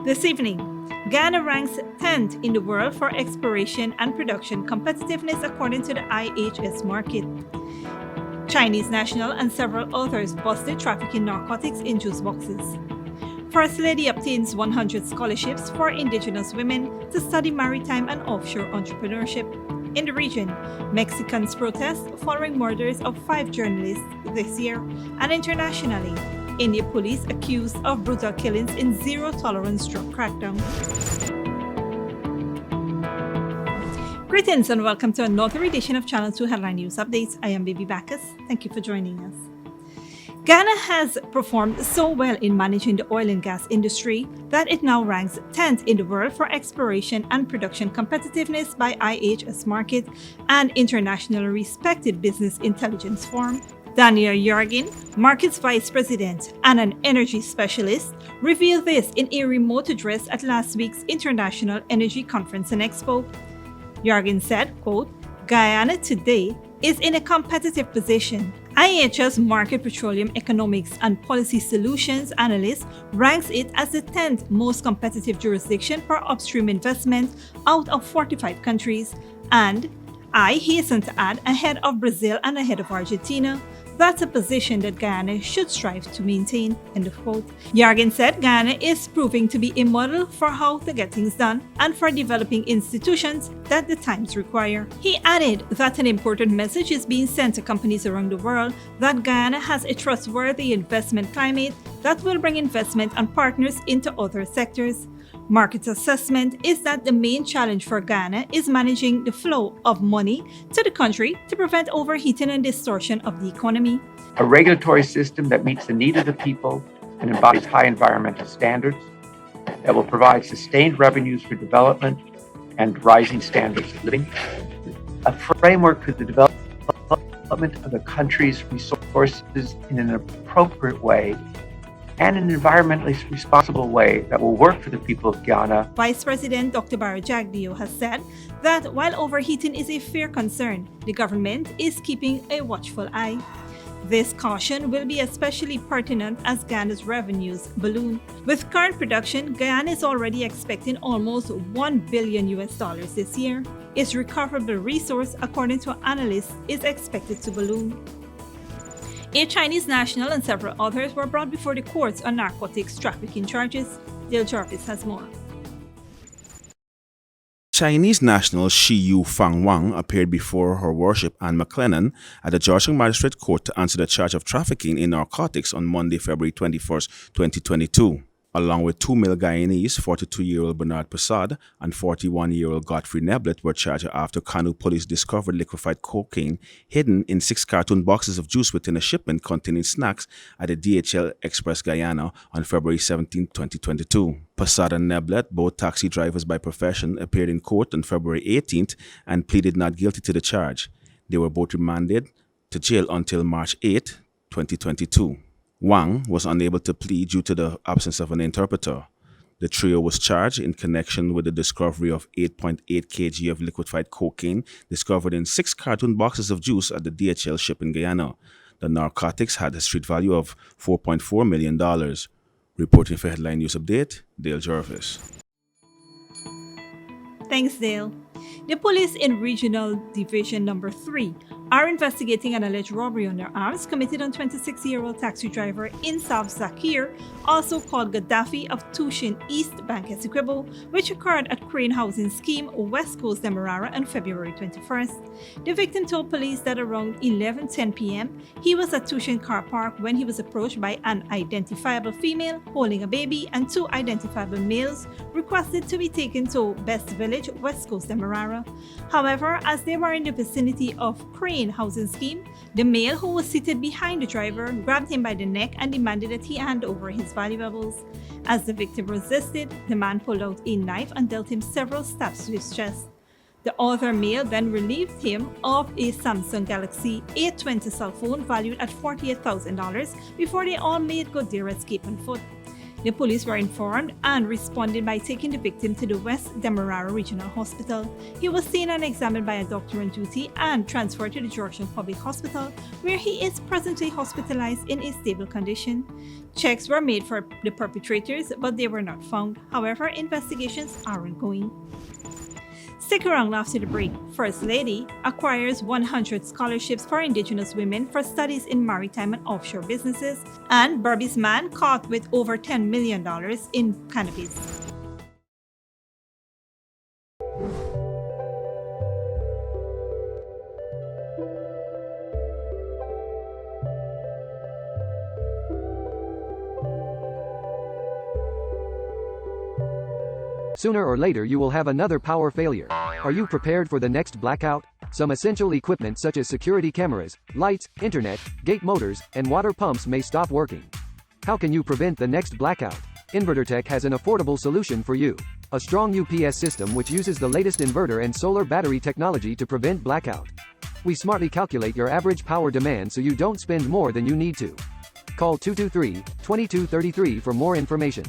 This evening, Guyana ranks 10th in the world for exploration and production competitiveness according to the IHS Markit. Chinese national and several others busted trafficking narcotics in juice boxes. First Lady obtains 100 scholarships for Indigenous women to study maritime and offshore entrepreneurship. In the region, Mexicans protest following murders of 5 journalists this year, and internationally, India police accused of brutal killings in zero-tolerance drug crackdown. Greetings and welcome to another edition of Channel 2 Headline News Updates. I am Baby Bacchus. Thank you for joining us. Guyana has performed so well in managing the oil and gas industry that it now ranks 10th in the world for exploration and production competitiveness by IHS Markit, an internationally respected business intelligence firm. Daniel Jorgen, Markit's vice president and an energy specialist, revealed this in a remote address at last week's International Energy Conference and Expo. Jorgen said, quote, "Guyana today is in a competitive position. IHS Markit Petroleum Economics and Policy Solutions analyst ranks it as the 10th most competitive jurisdiction for upstream investment out of 45 countries. And I hasten to add, ahead of Brazil and ahead of Argentina. That's a position that Guyana should strive to maintain." End of quote. Jorgen said Guyana is proving to be a model for how to get things done and for developing institutions that the times require. He added that an important message is being sent to companies around the world that Guyana has a trustworthy investment climate that will bring investment and partners into other sectors. Markit's assessment is that the main challenge for Guyana is managing the flow of money to the country to prevent overheating and distortion of the economy. A regulatory system that meets the need of the people and embodies high environmental standards, that will provide sustained revenues for development and rising standards of living. A framework for the development of the country's resources in an appropriate way and an environmentally responsible way that will work for the people of Guyana. Vice President Dr. Barra Jagdeo has said that while overheating is a fair concern, the government is keeping a watchful eye. This caution will be especially pertinent as Guyana's revenues balloon. With current production, Guyana is already expecting almost $1 billion this year. Its recoverable resource, according to analysts, is expected to balloon. A Chinese national and several others were brought before the courts on narcotics trafficking charges. Dale Jarvis has more. Chinese national Shi Yu Fang Wang appeared before Her Worship Anne McLennan at the Georgetown Magistrate Court to answer the charge of trafficking in narcotics on Monday, February 21st, 2022. Along with 2 male Guyanese, 42-year-old Bernard Prasad and 41-year-old Godfrey Neblett were charged after Kanu police discovered liquefied cocaine hidden in 6 carton boxes of juice within a shipment containing snacks at the DHL Express Guyana on February 17, 2022. Prasad and Neblett, both taxi drivers by profession, appeared in court on February 18th and pleaded not guilty to the charge. They were both remanded to jail until March 8, 2022. Wang was unable to plead due to the absence of an interpreter. The trio was charged in connection with the discovery of 8.8 kg of liquefied cocaine discovered in 6 carton boxes of juice at the DHL ship in Guyana. The narcotics had a street value of $4.4 million. Reporting for Headline News Update, Dale Jarvis. Thanks, Dale. The police in Regional Division Number 3 are investigating an alleged robbery on their arms committed on 26-year-old taxi driver Insaf Zakir, also called Gaddafi of Tushin East Bank Essequibo, which occurred at Crane Housing Scheme, West Coast Demerara on February 21st. The victim told police that around 11:10 p.m. he was at Tushin Car Park when he was approached by an identifiable female holding a baby and 2 identifiable males requested to be taken to Best Village, West Coast Demerara. However, as they were in the vicinity of Crane Housing Scheme, the male who was seated behind the driver grabbed him by the neck and demanded that he hand over his valuables. As the victim resisted, the man pulled out a knife and dealt him several stabs to his chest. The other male then relieved him of a Samsung Galaxy A20 cell phone valued at $48,000 before they all made good their escape on foot. The police were informed and responded by taking the victim to the West Demerara Regional Hospital. He was seen and examined by a doctor on duty and transferred to the Georgian Public Hospital, where he is presently hospitalized in a stable condition. Checks were made for the perpetrators, but they were not found. However, investigations are ongoing. Stick around after the break. First Lady acquires 100 scholarships for Indigenous women for studies in maritime and offshore businesses, and Berbice man caught with over $10 million in cannabis. Sooner or later you will have another power failure. Are you prepared for the next blackout? Some essential equipment such as security cameras, lights, internet, gate motors, and water pumps may stop working. How can you prevent the next blackout? InverterTech has an affordable solution for you. A strong UPS system which uses the latest inverter and solar battery technology to prevent blackout. We smartly calculate your average power demand so you don't spend more than you need to. Call 223-2233 for more information.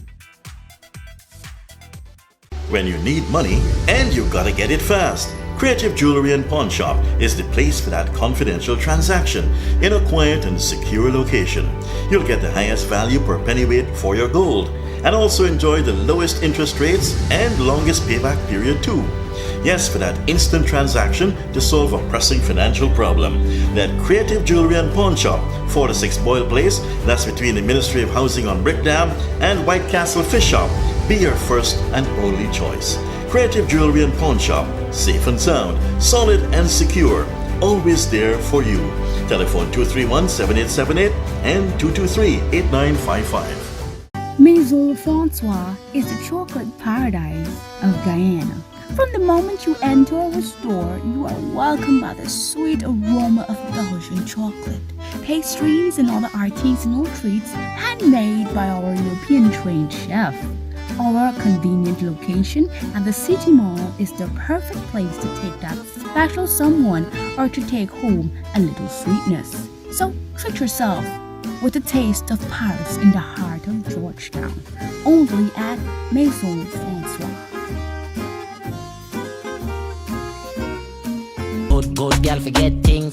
When you need money and you gotta get it fast, Creative Jewelry and Pawn Shop is the place for that confidential transaction in a quiet and secure location. You'll get the highest value per pennyweight for your gold and also enjoy the lowest interest rates and longest payback period too. Yes, for that instant transaction to solve a pressing financial problem. That Creative Jewelry and Pawn Shop, 46 Boyle Place, that's between the Ministry of Housing on Brickdam and White Castle Fish Shop. Be your first and only choice. Creative Jewelry and Pawn Shop, safe and sound, solid and secure, always there for you. Telephone 231-7878 and 223-8955. Maison Francois is the chocolate paradise of Guyana. From the moment you enter our store, you are welcomed by the sweet aroma of Belgian chocolate, pastries and other artisanal treats handmade by our European-trained chef. Our convenient location at the City Mall is the perfect place to take that special someone or to take home a little sweetness. So treat yourself with a taste of Paris in the heart of Georgetown, only at Maison Francois. Good girl forget things.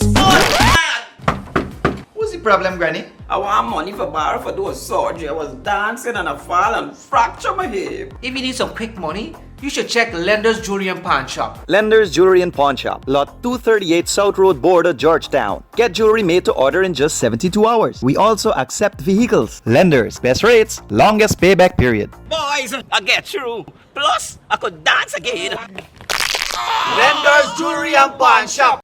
What's the problem, Granny? I want money for borrow for those surgery. I was dancing and I fall and fracture my hip. If you need some quick money, you should check Lender's Jewelry and Pawn Shop. Lender's Jewelry and Pawn Shop, Lot 238 South Road Border, Georgetown. Get jewelry made to order in just 72 hours. We also accept vehicles. Lender's, best rates, longest payback period. Boys, I get through. Plus, I could dance again. Lender's Jewelry and Pawn Shop.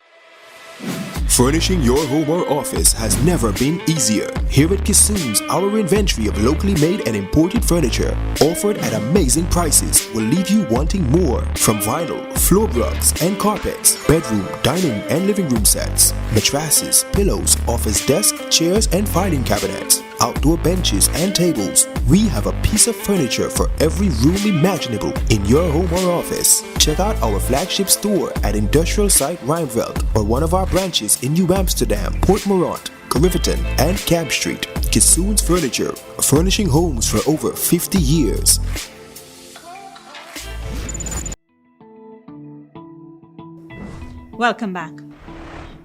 Furnishing your home or office has never been easier. Here at Kissoon's, our inventory of locally made and imported furniture, offered at amazing prices, will leave you wanting more. From vinyl, floor rugs and carpets, bedroom, dining and living room sets, mattresses, pillows, office desk, chairs and filing cabinets, outdoor benches and tables. We have a piece of furniture for every room imaginable in your home or office. Check out our flagship store at Industrial Site Rijnveld or one of our branches in New Amsterdam, Port Morant, Riverton and Camp Street. Kissoon's Furniture, furnishing homes for over 50 years. Welcome back.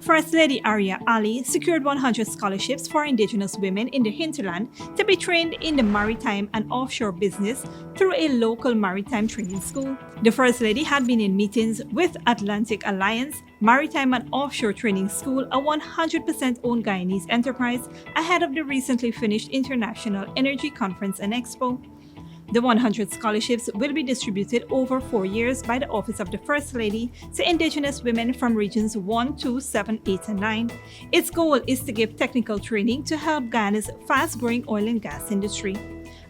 First Lady Arya Ali secured 100 scholarships for Indigenous women in the hinterland to be trained in the maritime and offshore business through a local maritime training school. The First Lady had been in meetings with Atlantic Alliance Maritime and Offshore Training School, a 100% owned Guyanese enterprise, ahead of the recently finished International Energy Conference and Expo. The 100 scholarships will be distributed over 4 years by the Office of the First Lady to Indigenous women from regions 1, 2, 7, 8, and 9. Its goal is to give technical training to help Guyana's fast-growing oil and gas industry.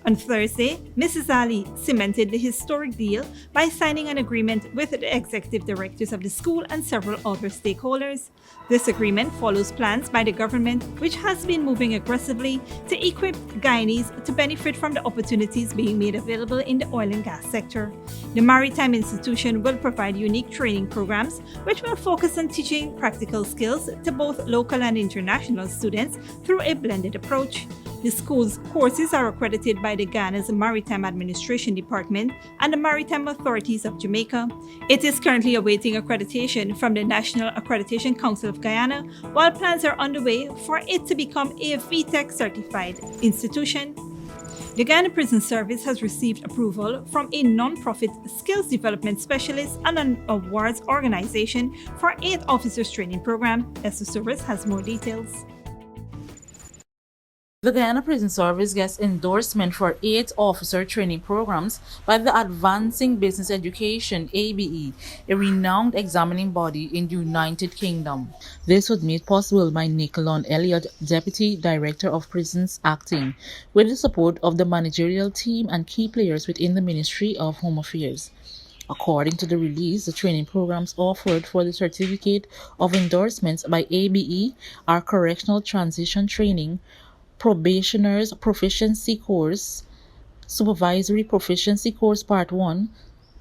On Thursday, Mrs. Ali cemented the historic deal by signing an agreement with the executive directors of the school and several other stakeholders. This agreement follows plans by the government, which has been moving aggressively to equip Guyanese to benefit from the opportunities being made available in the oil and gas sector. The Maritime Institution will provide unique training programs, which will focus on teaching practical skills to both local and international students through a blended approach. The school's courses are accredited by the Guyana's Maritime Administration Department and the Maritime Authorities of Jamaica. It is currently awaiting accreditation from the National Accreditation Council of Guyana, while plans are underway for it to become a VTech certified institution. The Guyana Prison Service has received approval from a non-profit skills development specialist and an awards organization for 8 officers training program. Esther Service has more details. The Guyana Prison Service gets endorsement for 8 officer training programs by the Advancing Business Education ABE, a renowned examining body in the United Kingdom. This was made possible by Nicolon Elliott, Deputy Director of Prisons Acting, with the support of the managerial team and key players within the Ministry of Home Affairs. According to the release, the training programs offered for the Certificate of Endorsements by ABE are Correctional Transition Training, Probationers Proficiency Course, Supervisory Proficiency Course Part 1,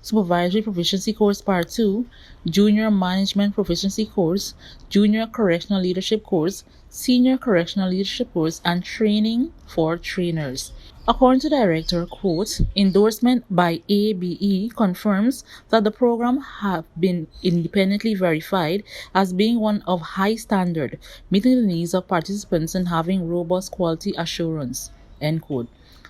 Supervisory Proficiency Course Part 2, Junior Management Proficiency Course, Junior Correctional Leadership Course, Senior Correctional Leadership Course, and Training for Trainers. According to the director, quote, endorsement by ABE confirms that the program have been independently verified as being one of high standard, meeting the needs of participants and having robust quality assurance, end quote.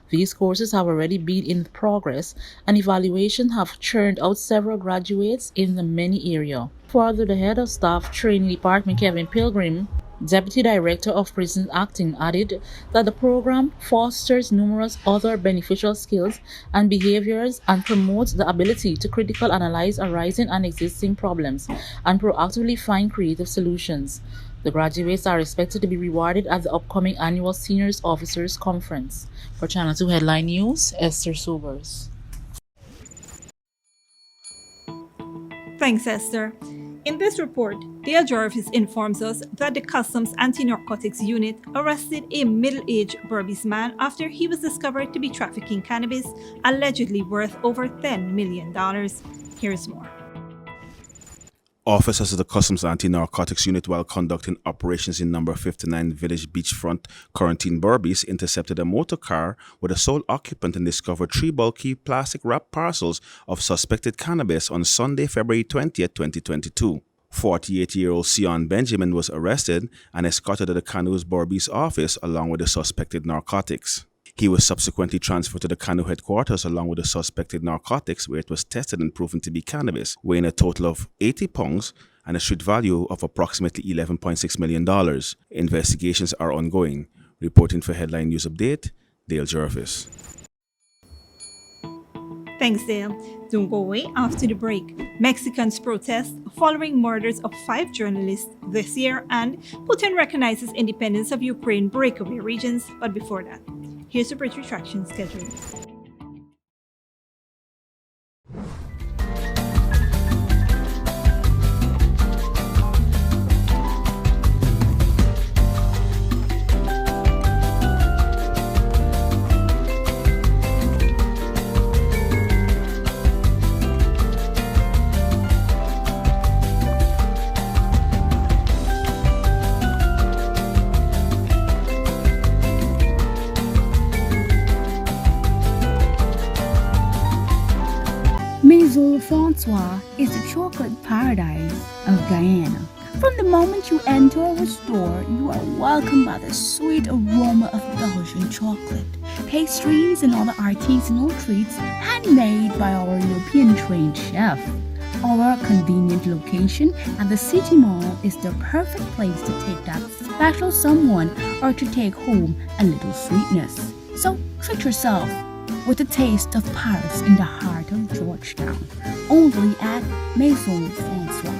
These courses have already been in progress and evaluation have churned out several graduates in the many area. Further, the head of staff training department, Kevin Pilgrim, Deputy Director of Prison Acting, added that the program fosters numerous other beneficial skills and behaviors and promotes the ability to critically analyze arising and existing problems and proactively find creative solutions. The graduates are expected to be rewarded at the upcoming annual Seniors Officers Conference. For Channel 2 Headline News, Esther Sobers. Thanks, Esther. In this report, Dale Jarvis informs us that the Customs Anti-Narcotics Unit arrested a middle-aged Berbice man after he was discovered to be trafficking cannabis, allegedly worth over $10 million. Here's more. Officers of the Customs Anti-Narcotics Unit, while conducting operations in number 59 Village Beachfront, Quarantine Berbice, intercepted a motor car with a sole occupant and discovered 3 bulky plastic wrapped parcels of suspected cannabis on Sunday, February 20th, 2022. 48-year-old Sion Benjamin was arrested and escorted to the Canoe's Berbice office along with the suspected narcotics. He was subsequently transferred to the Canoe headquarters along with the suspected narcotics, where it was tested and proven to be cannabis, weighing a total of 80 pounds and a street value of approximately $11.6 million. Investigations are ongoing. Reporting for Headline News Update, Dale Jarvis. Thanks, Dale. Don't go away after the break. Mexicans protest following murders of 5 journalists this year, and Putin recognizes independence of Ukraine breakaway regions. But before that, here's the bridge retraction schedule. Francois is the chocolate paradise of Guyana. From the moment you enter our store, you are welcomed by the sweet aroma of Belgian chocolate, pastries, and other artisanal treats handmade by our European-trained chef. Our convenient location at the City Mall is the perfect place to take that special someone or to take home a little sweetness. So treat yourself with a taste of Paris in the heart of Georgetown, only at Maison Francois.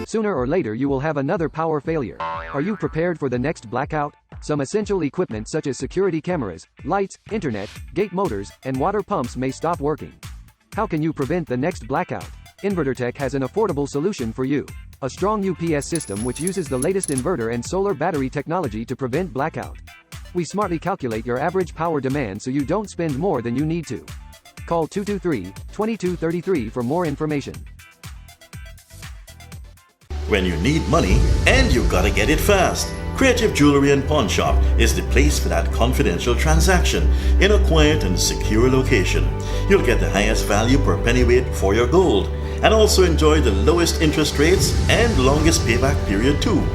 Sooner or later you will have another power failure. Are you prepared for the next blackout? Some essential equipment such as security cameras, lights, internet, gate motors, and water pumps may stop working. How can you prevent the next blackout? InverterTech has an affordable solution for you. A strong UPS system which uses the latest inverter and solar battery technology to prevent blackout. We smartly calculate your average power demand so you don't spend more than you need to. Call 223-2233 for more information. When you need money and you gotta get it fast, Creative Jewelry and Pawn Shop is the place for that confidential transaction in a quiet and secure location. You'll get the highest value per pennyweight for your gold and also enjoy the lowest interest rates and longest payback period too.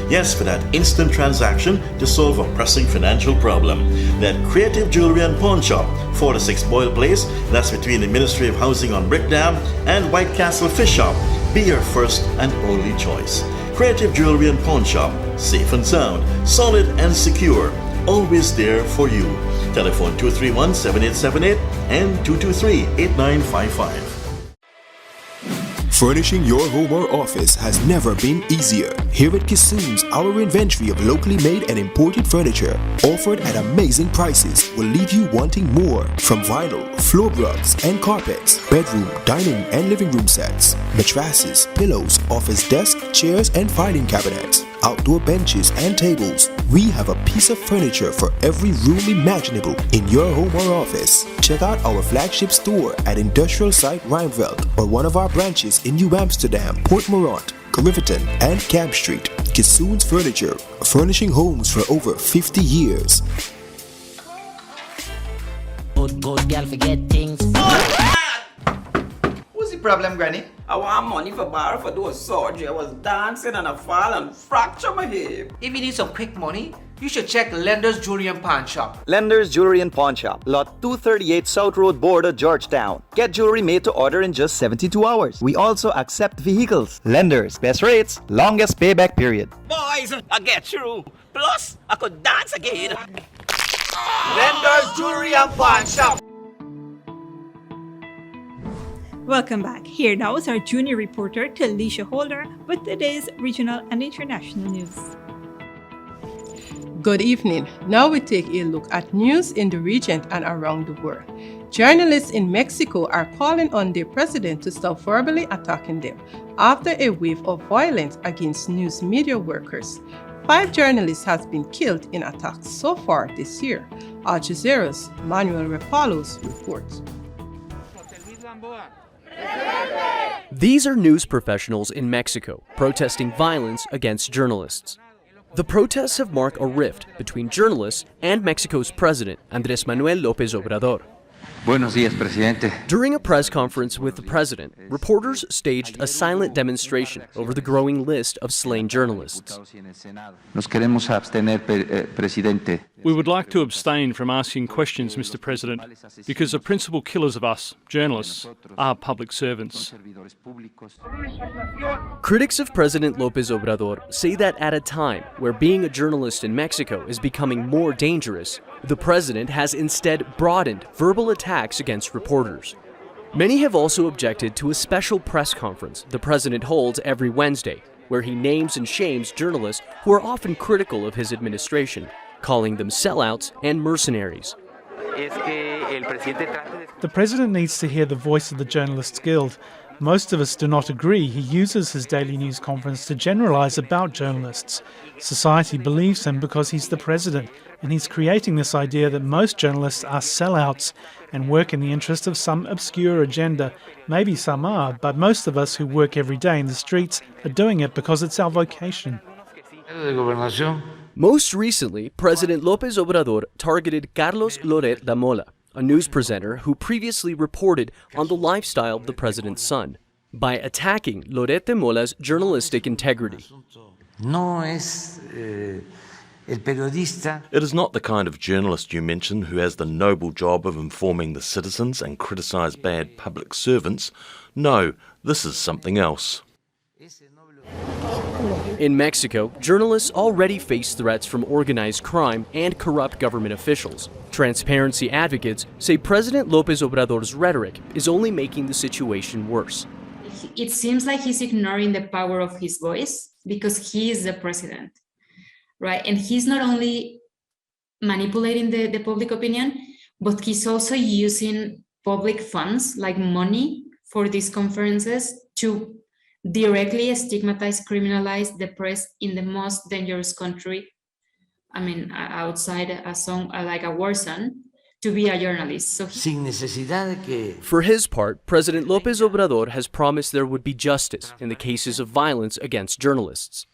Yes, for that instant transaction to solve a pressing financial problem. That Creative Jewelry and Pawn Shop, 46 Boyle Place, that's between the Ministry of Housing on Brickdam and White Castle Fish Shop. Be your first and only choice. Creative Jewelry and Pawn Shop, safe and sound, solid and secure, always there for you. Telephone 231-7878 and 223-8955. Furnishing your home or office has never been easier. Here at Kissoon's, our inventory of locally made and imported furniture, offered at amazing prices, will leave you wanting more. From vinyl, floor rugs and carpets, bedroom, dining and living room sets, mattresses, pillows, office desk, chairs and filing cabinets, outdoor benches and tables. We have a piece of furniture for every room imaginable in your home or office. Check out our flagship store at Industrial Site Rijnveld or one of our branches in New Amsterdam, Port Morant, Riverton and Camp Street. Kissoon's Furniture, furnishing homes for over 50 years. Good girl forget things. What's the problem, Granny? I want money for borrow for those surgery. I was dancing and I fall and fracture my hip. If you need some quick money, you should check Lender's Jewelry and Pawn Shop. Lender's Jewelry and Pawn Shop, lot 238 South Road Border, Georgetown. Get jewelry made to order in just 72 hours. We also accept vehicles. Lenders, best rates, longest payback period. Boys, I get through. Plus, I could dance again. Lender's Jewelry and Pawn Shop. Welcome back. Here now is our junior reporter, Talisha Holder, with today's regional and international news. Good evening. Now we take a look at news in the region and around the world. Journalists in Mexico are calling on their president to stop verbally attacking them after a wave of violence against news media workers. 5 journalists have been killed in attacks so far this year. Al Jazeera's Manuel Repalos reports. These are news professionals in Mexico protesting violence against journalists. The protests have marked a rift between journalists and Mexico's president, Andrés Manuel López Obrador. Buenos días, presidente. During a press conference with the president, reporters staged a silent demonstration over the growing list of slain journalists. Nos queremos abstener, presidente. We would like to abstain from asking questions, Mr. President, because the principal killers of us, journalists, are public servants. Critics of President López Obrador say that at a time where being a journalist in Mexico is becoming more dangerous, the president has instead broadened verbal attacks against reporters. Many have also objected to a special press conference the president holds every Wednesday, where he names and shames journalists who are often critical of his administration, calling them sellouts and mercenaries. The president needs to hear the voice of the Journalists Guild. Most of us do not agree. He uses his daily news conference to generalize about journalists. Society believes him because he's the president, and he's creating this idea that most journalists are sellouts and work in the interest of some obscure agenda. Maybe some are, but most of us who work every day in the streets are doing it because it's our vocation. Most recently, President López Obrador targeted Carlos Loret de Mola, a news presenter who previously reported on the lifestyle of the president's son, by attacking Loret de Mola's journalistic integrity. It is not the kind of journalist you mention who has the noble job of informing the citizens and criticize bad public servants. No, this is something else. In Mexico, journalists already face threats from organized crime and corrupt government officials. Transparency advocates say President López Obrador's rhetoric is only making the situation worse. It seems like he's ignoring the power of his voice because he is the president, right? And he's not only manipulating the public opinion, but he's also using public funds like money for these conferences to directly stigmatize, criminalize the press in the most dangerous country. I mean, outside a war zone, to be a journalist. So For his part, President López Obrador has promised there would be justice in the cases of violence against journalists.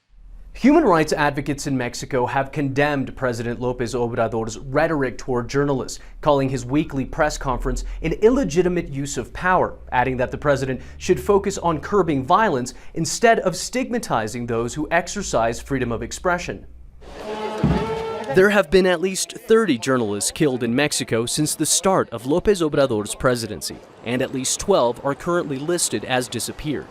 Human rights advocates in Mexico have condemned President López Obrador's rhetoric toward journalists, calling his weekly press conference an illegitimate use of power, adding that the president should focus on curbing violence instead of stigmatizing those who exercise freedom of expression. There have been at least 30 journalists killed in Mexico since the start of López Obrador's presidency, and at least 12 are currently listed as disappeared.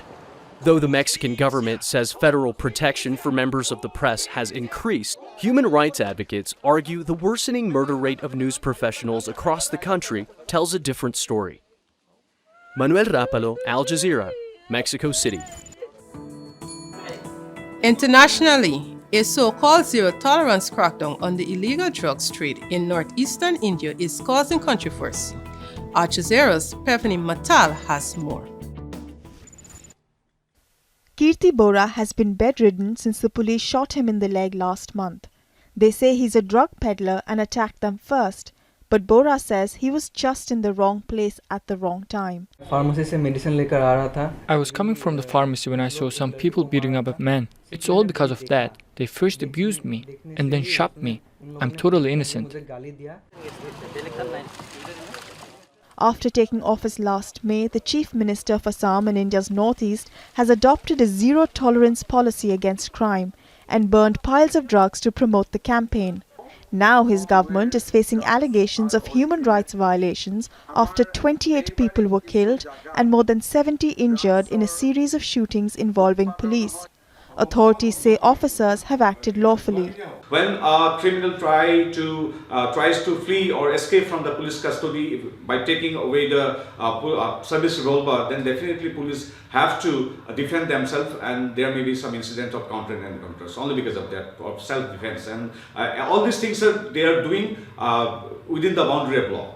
Though the Mexican government says federal protection for members of the press has increased, human rights advocates argue the worsening murder rate of news professionals across the country tells a different story. Manuel Rapalo, Al Jazeera, Mexico City. Internationally, a so-called zero-tolerance crackdown on the illegal drugs trade in northeastern India is causing controversy. Al Jazeera's Pevani Matal has more. Kirti Bora has been bedridden since the police shot him in the leg last month. They say he's a drug peddler and attacked them first, but Bora says he was just in the wrong place at the wrong time. I was coming from the pharmacy when I saw some people beating up a man. It's all because of that. They first abused me and then shot me. I'm totally innocent. After taking office last May, the Chief Minister of Assam in India's northeast has adopted a zero-tolerance policy against crime and burned piles of drugs to promote the campaign. Now his government is facing allegations of human rights violations after 28 people were killed and more than 70 injured in a series of shootings involving police. Authorities say officers have acted lawfully. When a criminal tries to flee or escape from the police custody by taking away the service revolver, then definitely police have to defend themselves, and there may be some incident of counter encounters only because of that, of self-defense. And all these things they are doing within the boundary of law.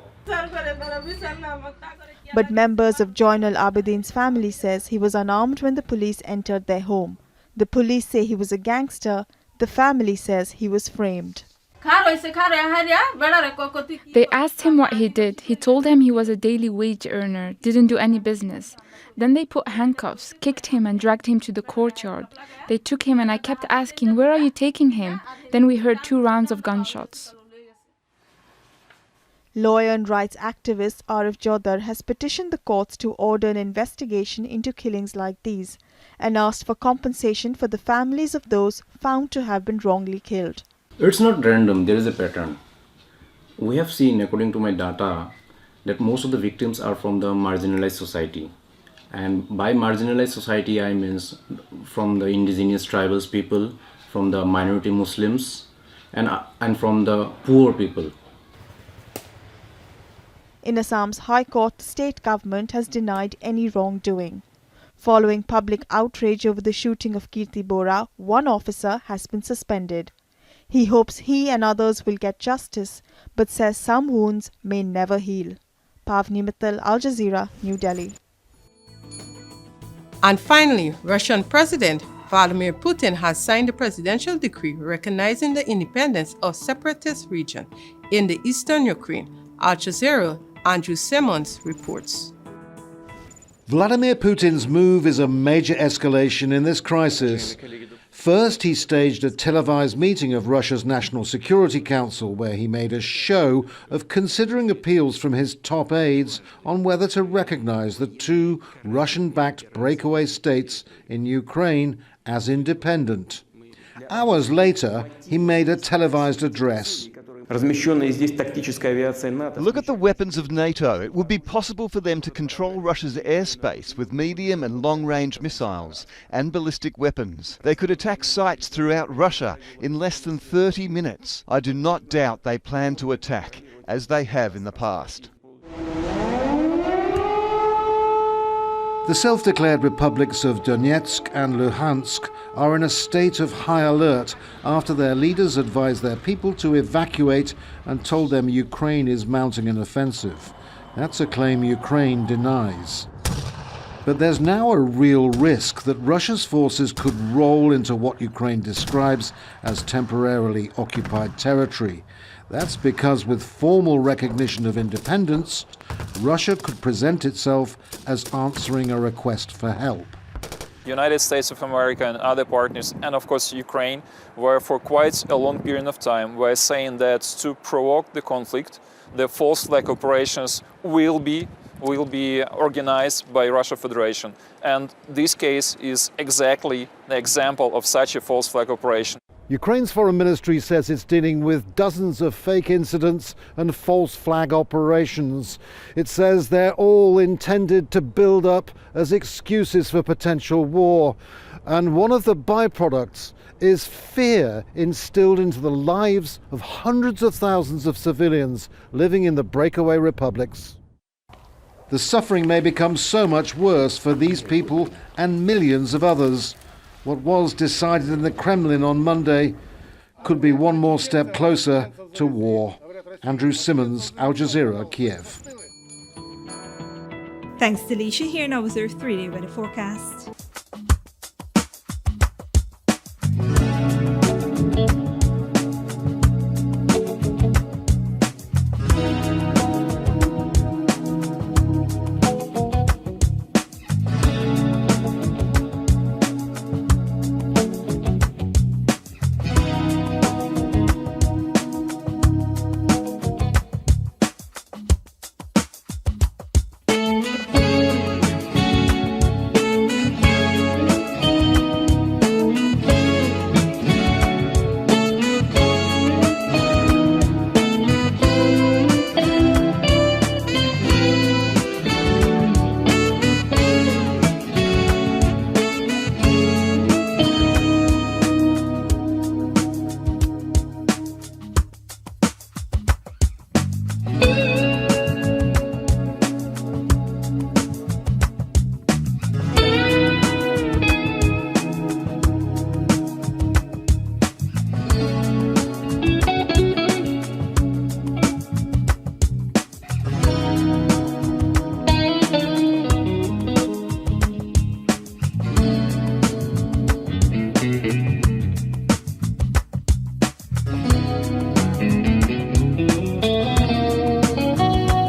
But members of Joinal Abidin's family says he was unarmed when the police entered their home. The police say he was a gangster. The family says he was framed. They asked him what he did. He told them he was a daily wage earner, didn't do any business. Then they put handcuffs, kicked him and dragged him to the courtyard. They took him and I kept asking, "Where are you taking him?" Then we heard 2 rounds of gunshots. Lawyer and rights activist Arif Jodhar has petitioned the courts to order an investigation into killings like these and asked for compensation for the families of those found to have been wrongly killed. It's not random, there is a pattern. We have seen, according to my data, that most of the victims are from the marginalized society. And by marginalized society, I mean from the indigenous tribals people, from the minority Muslims, and from the poor people. In Assam's High Court, the state government has denied any wrongdoing. Following public outrage over the shooting of Kirti Bora, one officer has been suspended. He hopes he and others will get justice, but says some wounds may never heal. Pavni Mittal, Al Jazeera, New Delhi. And finally, Russian President Vladimir Putin has signed a presidential decree recognizing the independence of separatist region in the eastern Ukraine. Al Jazeera, Andrew Simmons reports. Vladimir Putin's move is a major escalation in this crisis. First, he staged a televised meeting of Russia's National Security Council where he made a show of considering appeals from his top aides on whether to recognize the 2 Russian-backed breakaway states in Ukraine as independent. Hours later, he made a televised address. Look at the weapons of NATO. It would be possible for them to control Russia's airspace with medium and long-range missiles and ballistic weapons. They could attack sites throughout Russia in less than 30 minutes. I do not doubt they plan to attack, as they have in the past. The self-declared republics of Donetsk and Luhansk are in a state of high alert after their leaders advised their people to evacuate and told them Ukraine is mounting an offensive. That's a claim Ukraine denies. But there's now a real risk that Russia's forces could roll into what Ukraine describes as temporarily occupied territory. That's because with formal recognition of independence, Russia could present itself as answering a request for help. The United States of America and other partners, and of course Ukraine, were for quite a long period of time were saying that to provoke the conflict, the false flag operations will be organized by Russia Federation. And this case is exactly the example of such a false flag operation. Ukraine's foreign ministry says it's dealing with dozens of fake incidents and false flag operations. It says they're all intended to build up as excuses for potential war. And one of the byproducts is fear instilled into the lives of hundreds of thousands of civilians living in the breakaway republics. The suffering may become so much worse for these people and millions of others. What was decided in the Kremlin on Monday could be one more step closer to war. Andrew Simmons, Al Jazeera, Kiev. Thanks, Delisha. Here now is our 3-day weather forecast.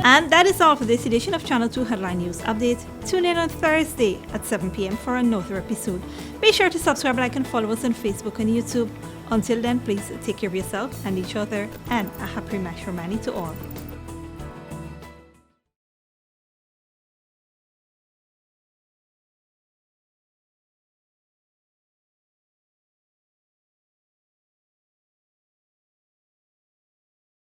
And that is all for this edition of Channel 2 Headline News Update. Tune in on Thursday at 7 p.m. for another episode. Be sure to subscribe, like and follow us on Facebook and YouTube. Until then, please take care of yourself and each other, and a happy Mashramani to all.